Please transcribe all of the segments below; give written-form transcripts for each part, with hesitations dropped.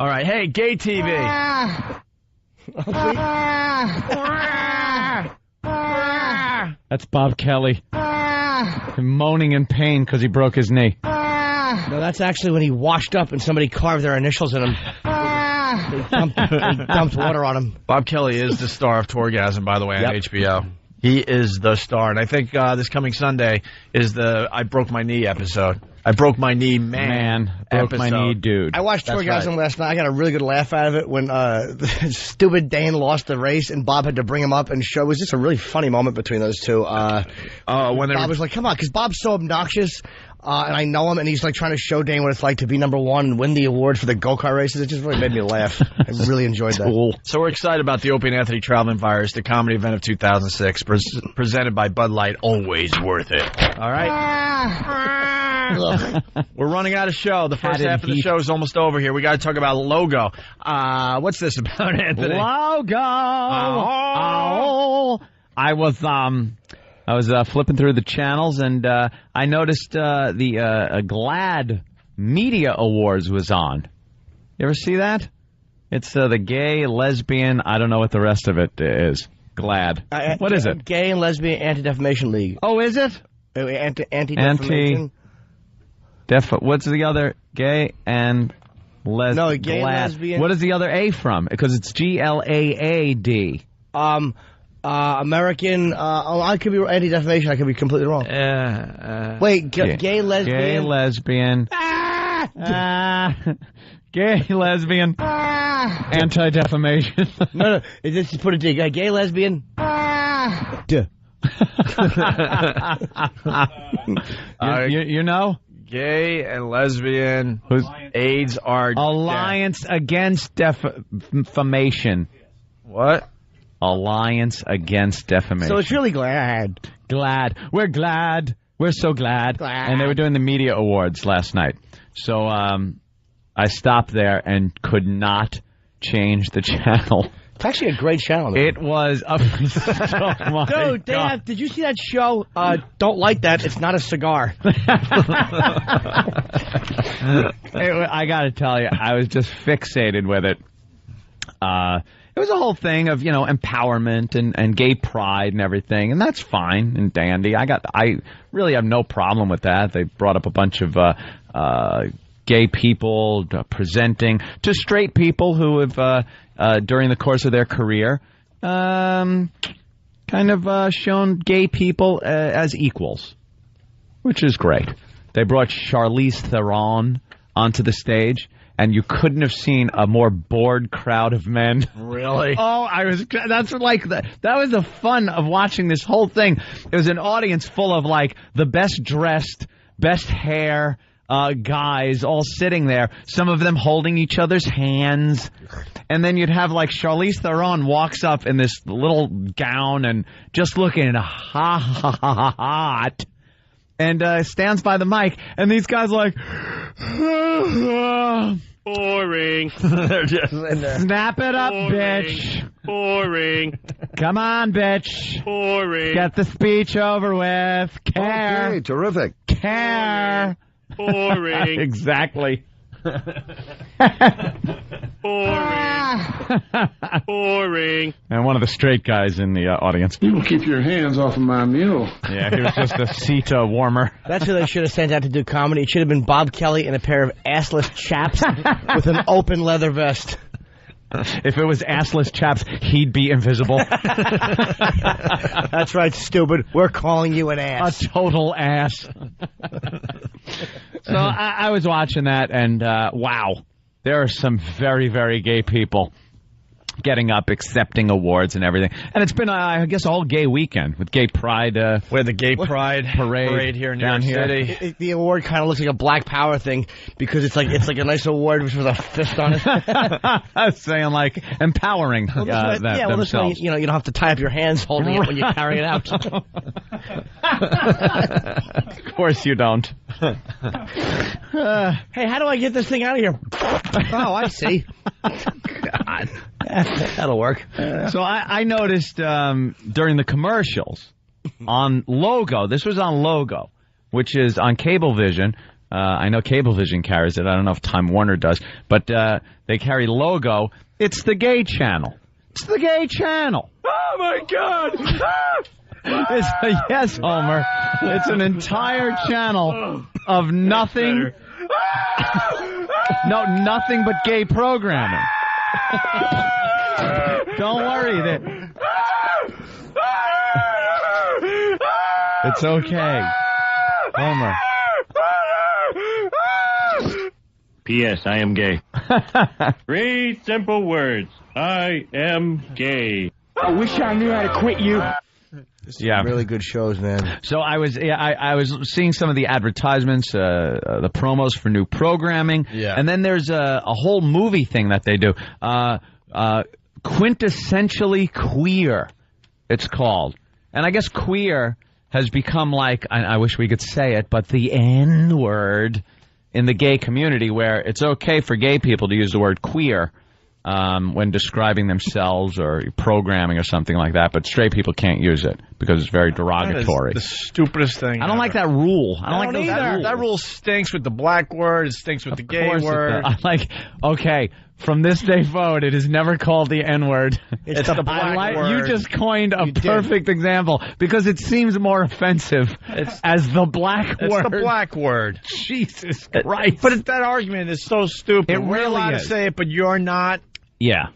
All right. Hey, gay TV. That's Bob Kelly. Moaning in pain because he broke his knee. No, that's actually when he washed up and somebody carved their initials in him. They dumped water on him. Bob Kelly is the star of Torgasm, by the way, on HBO. He is the star. And I think this coming Sunday is the I Broke My Knee episode. I broke my knee, man. Broke my knee, dude. I watched Torgasm last night. I got a really good laugh out of it when stupid Dane lost the race and Bob had to bring him up and show. It was just a really funny moment between those two. When Bob was like, come on, because Bob's so obnoxious. And I know him, and he's like trying to show Dane what it's like to be number one and win the award for the go-kart races. It just really made me laugh. I really enjoyed that. Cool. So we're excited about the Opie and Anthony Traveling Virus, the comedy event of 2006, presented by Bud Light. Always worth it. All right? We're running out of show. The first half of the show is almost over here. We got to talk about logo. What's this about, Anthony? Logo. I was flipping through the channels and I noticed the GLAAD Media Awards was on. You ever see that? It's the gay, lesbian, I don't know what the rest of it is. GLAAD. What is it? Gay and Lesbian Anti-Defamation League. Oh, is it? Anti-defamation. What's the other? Gay and lesbian. No, gay and lesbian. What is the other A from? Because it's GLAAD. American. I could be anti-defamation. I could be completely wrong. Wait, gay, lesbian. Gay, lesbian. Gay, lesbian. Anti-defamation. No. Just put it to gay, lesbian. Duh. You know? Gay and lesbian. AIDS are Alliance Against Defamation. What? Alliance Against Defamation. So it's really GLAAD. GLAAD. We're glad. We're so glad. And they were doing the media awards last night. So I stopped there and could not change the channel. It's actually a great channel. It was. Dude, did you see that show? Don't like that. It's not a cigar. I got to tell you, I was just fixated with it. It was a whole thing of, empowerment and gay pride and everything, and that's fine and dandy. I really have no problem with that. They brought up a bunch of gay people presenting to straight people who have, during the course of their career, kind of shown gay people as equals, which is great. They brought Charlize Theron onto the stage. And you couldn't have seen a more bored crowd of men. Really? Oh, that was the fun of watching this whole thing. It was an audience full of the best dressed, best hair guys all sitting there. Some of them holding each other's hands. And then you'd have Charlize Theron walks up in this little gown and just looking hot. And stands by the mic, and these guys boring. They're just in there. Snap it up, boring. Bitch. Boring. Come on, bitch. Boring. Get the speech over with. Care. Okay, terrific. Care. Boring. Exactly. Boring. And one of the straight guys in the audience. You will keep your hands off of my mule. Yeah, he was just a seat warmer. That's who they should have sent out to do comedy. It should have been Bob Kelly in a pair of assless chaps with an open leather vest. If it was assless chaps, he'd be invisible. That's right, stupid. We're calling you an ass. A total ass. So I was watching that, and wow, there are some very, very gay people getting up, accepting awards and everything. And it's been, I guess, all gay weekend with gay pride. We had the gay pride parade here in New York City. The award kind of looks like a Black Power thing because it's like a nice award with a fist on it. I was saying empowering themselves. Way, you don't have to tie up your hands holding it when you carry it out. Of course you don't. Hey, how do I get this thing out of here? Oh, I see. God. That'll work. So I noticed during the commercials on Logo, this was on Logo, which is on Cablevision, I know Cablevision carries it. I don't know if Time Warner does. But they carry logo. It's the gay channel. It's the gay channel. Oh, my God. Yes, Homer. It's an entire channel of nothing. No, nothing but gay programming. Don't worry. It's okay. Homer. P.S. I am gay. 3 simple words. I am gay. I wish I knew how to quit you. Yeah, really good shows, man. So I was seeing some of the advertisements, the promos for new programming, and then there's a whole movie thing that they do. Quintessentially Queer, it's called, and I guess queer has become like, I wish we could say it, but the N-word in the gay community, where it's okay for gay people to use the word queer when describing themselves or programming or something like that, but straight people can't use it because it's very derogatory. That is the stupidest thing I don't like that rule. I don't like that rule. That rule stinks with the black word. It stinks with the gay word. I'm like, okay, from this day forward, it is never called the N-word. It's the black word. You just coined a perfect example because it seems more offensive as the black word. It's the black word. Jesus Christ. But that argument is so stupid. We're allowed to say it, but you're not. Yeah.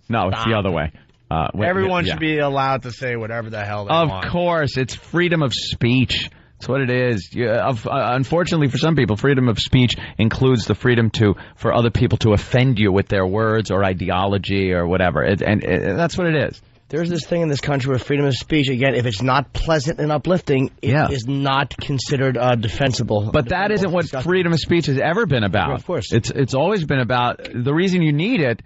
No, it's the other way. Everyone should be allowed to say whatever the hell they want. Of course. It's freedom of speech. That's what it is. Unfortunately for some people, freedom of speech includes the freedom for other people to offend you with their words or ideology or whatever. And that's what it is. There's this thing in this country with freedom of speech. Again, if it's not pleasant and uplifting, it is not considered defensible. But that isn't what freedom of speech has ever been about. Well, of course. It's always been about the reason you need it.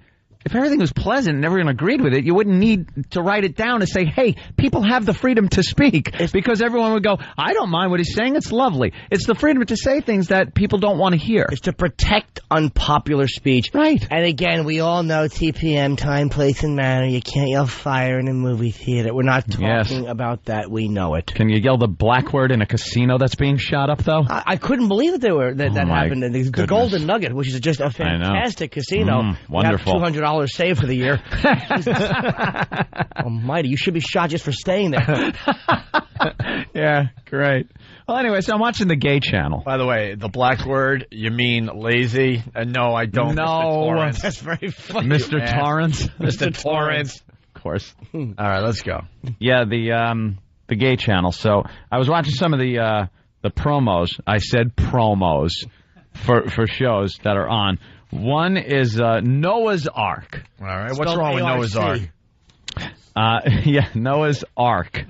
If everything was pleasant and everyone agreed with it, you wouldn't need to write it down and say, hey, people have the freedom to speak. Because everyone would go, I don't mind what he's saying. It's lovely. It's the freedom to say things that people don't want to hear. It's to protect unpopular speech. Right. And again, we all know TPM, time, place, and manner. You can't yell fire in a movie theater. We're not talking about that. We know it. Can you yell the black word in a casino that's being shot up, though? I couldn't believe that that happened. The Golden Nugget, which is just a fantastic casino. Wonderful. $200 saved for the year. Almighty, you should be shot just for staying there. Yeah, great. Well, anyway, so I'm watching the gay channel. By the way, the black word, you mean lazy? No, I don't. No, Mr. Torrance. That's very funny. Mr. Torrance. Mr. Torrance. Of course. All right, let's go. Yeah, the gay channel. So I was watching some of the promos. I said promos for shows that are on. One is Noah's Ark. All right, what's wrong with Noah's Ark? Yeah, Noah's Ark.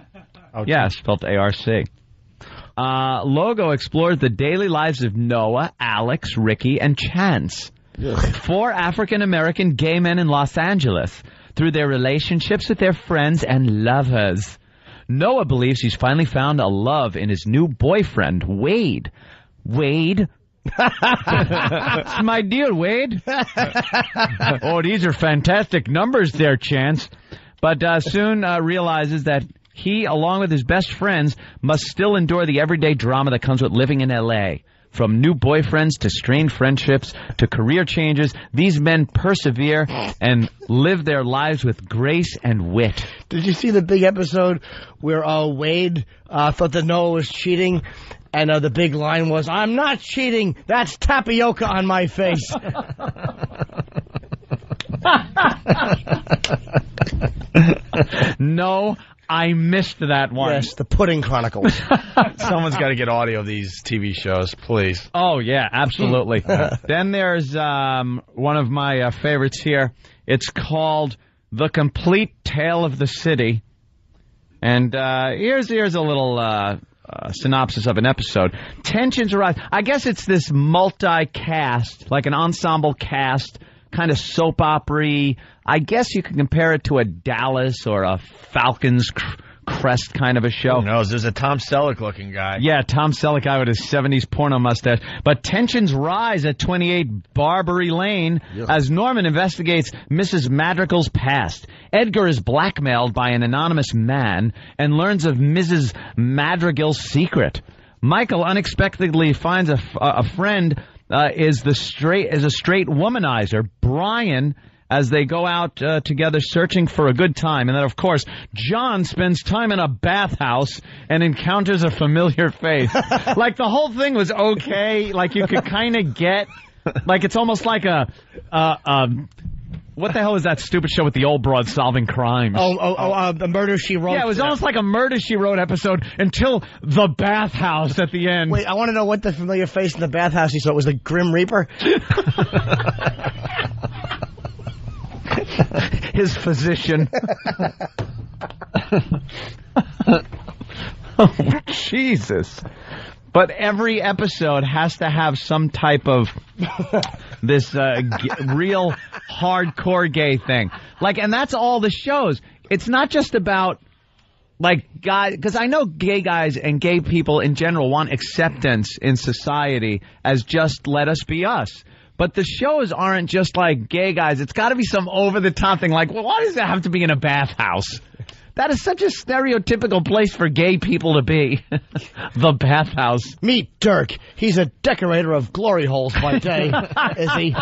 Okay. Yeah, spelled A-R-C. Logo explores the daily lives of Noah, Alex, Ricky, and Chance. Ugh. 4 African-American gay men in Los Angeles through their relationships with their friends and lovers. Noah believes he's finally found a love in his new boyfriend, Wade. Wade? It's my deal, Wade. Oh, these are fantastic numbers there, Chance. But soon realizes that he, along with his best friends, must still endure the everyday drama that comes with living in L.A. From new boyfriends to strained friendships to career changes, these men persevere and live their lives with grace and wit. Did you see the big episode where Wade thought that Noah was cheating? And the big line was, I'm not cheating. That's tapioca on my face. No, I missed that one. Yes, the Pudding Chronicles. Someone's got to get audio of these TV shows, please. Oh, yeah, absolutely. Then there's one of my favorites here. It's called The Complete Tale of the City. And here's a little synopsis of an episode. Tensions arise. I guess it's this multi-cast, like an ensemble cast, kind of soap opera-y. I guess you could compare it to a Dallas or a Falcons Crest kind of a show. Who knows? There's a Tom Selleck-looking guy. Yeah, Tom Selleck guy with his 70s porno mustache. But tensions rise at 28 Barbary Lane as Norman investigates Mrs. Madrigal's past. Edgar is blackmailed by an anonymous man and learns of Mrs. Madrigal's secret. Michael unexpectedly finds a friend is a straight womanizer, Brian, as they go out together searching for a good time. And then, of course, John spends time in a bathhouse and encounters a familiar face. Like, the whole thing was okay. Like, you could kind of get... Like, it's almost like what the hell is that stupid show with the old broad solving crimes? The Murder, She Wrote. Yeah, it was almost like a Murder, She Wrote episode until the bathhouse at the end. Wait, I want to know what the familiar face in the bathhouse he saw. It was the Grim Reaper? His physician. Oh, Jesus. But every episode has to have some type of this real hardcore gay thing. Like, and that's all the shows. It's not just about, like, guys, because I know gay guys and gay people in general want acceptance in society as just let us be us. But the shows aren't just like gay guys. It's got to be some over-the-top thing. Like, well, why does it have to be in a bathhouse? That is such a stereotypical place for gay people to be. The bathhouse. Meet Dirk. He's a decorator of glory holes by day. Is he?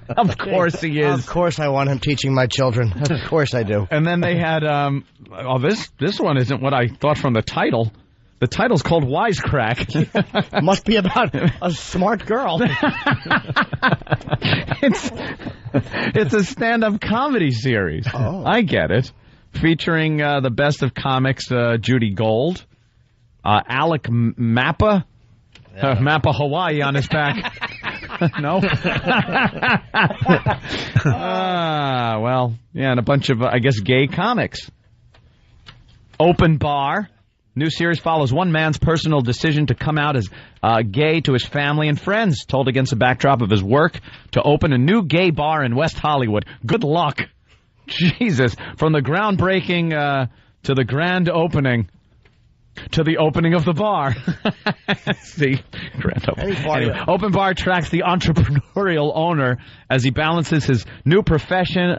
Of course he is. Of course I want him teaching my children. Of course I do. And then they had, this one isn't what I thought from the title. The title's called Wisecrack. Must be about a smart girl. It's a stand-up comedy series. Oh. I get it. Featuring the best of comics, Judy Gold, Alec Mappa, Mappa Hawaii on his back. No? Well, yeah, and a bunch of, I guess, gay comics. Open Bar. New series follows one man's personal decision to come out as gay to his family and friends, told against the backdrop of his work to open a new gay bar in West Hollywood. Good luck. Jesus. From the groundbreaking to the grand opening to the opening of the bar. See? Grand opening. Anyway, Open Bar tracks the entrepreneurial owner as he balances his new profession,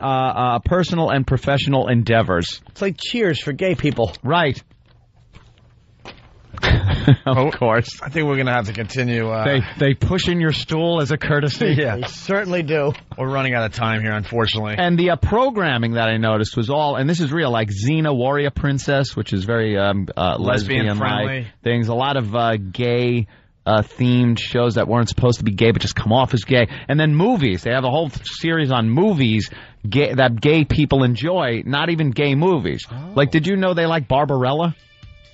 personal and professional endeavors. It's like Cheers for gay people. Right. Of course. I think we're going to have to continue. They push in your stool as a courtesy. Yeah, they certainly do. We're running out of time here, unfortunately. And the programming that I noticed was all, and this is real, like Xena Warrior Princess, which is very lesbian-friendly things. A lot of gay themed shows that weren't supposed to be gay but just come off as gay. And then movies. They have a whole series on movies that gay people enjoy, not even gay movies. Oh. Like, did you know they like Barbarella?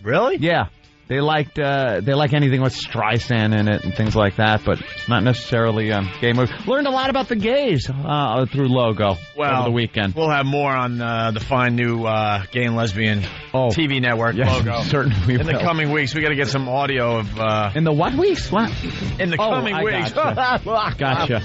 Really? Yeah. They like anything with Streisand in it and things like that, but not necessarily gay movies. Learned a lot about the gays through Logo over the weekend. We'll have more on the fine new gay and lesbian TV network Logo. Certainly in the coming weeks. We got to get some audio of. In the what weeks? What? In the coming weeks. Gotcha.